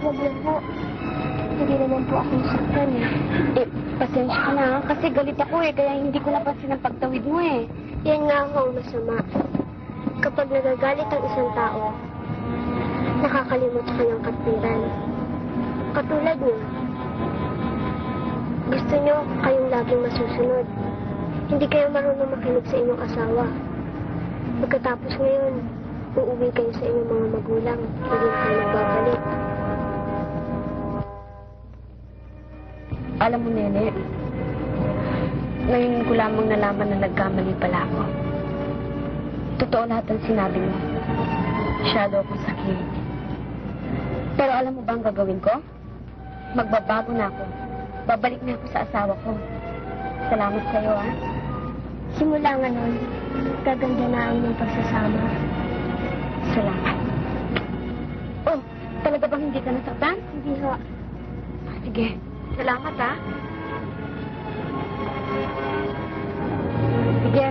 Wag lang po. Hindi naman po ako nasaktan eh. Pasensya ka na kasi galit ako kaya hindi ko napansin ang pagtawid mo Yan nga ho ang masama. Kapag nagagalit ang isang tao, nakakalimot siya ng katwiran. Katulad niyo. Gusto niyo kayong laging masusunod. Hindi kayo marunong makinig sa inyong asawa. Pagkatapos ngayon, uuwi kayo sa inyong mga magulang. Hindi kayo nagbabalik. Alam mo, Nene, ngayon ko lamang nalaman na nagkamali pala ako. Totoo lahat ang sinabi mo. Masyado akong sakit. Pero alam mo ba ang gagawin ko? Magbabago na ako. Babalik na ako sa asawa ko. Salamat sa iyo, ha? Simula nga nun, gaganda na ang inyong pagsasama. Salamat. Oh, talaga bang hindi ka nasaktan? Hindi ho. Sige. Salamat, ha? Sige.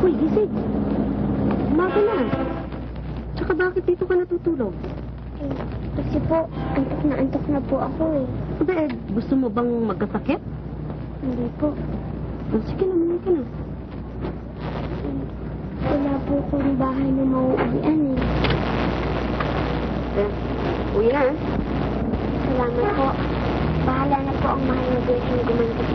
Uy, gising. Umaga na. Tsaka bakit dito ka natutulog? Kasi po, antok na po ako eh. Aba, gusto mo bang magkasakit? Hindi po. Sige na, muna ka na. Wala po akong bahay na mauuwian eh. Uwi na, ha? Salamat po. Bahala na po ang mahal na Diyos na gumanti sa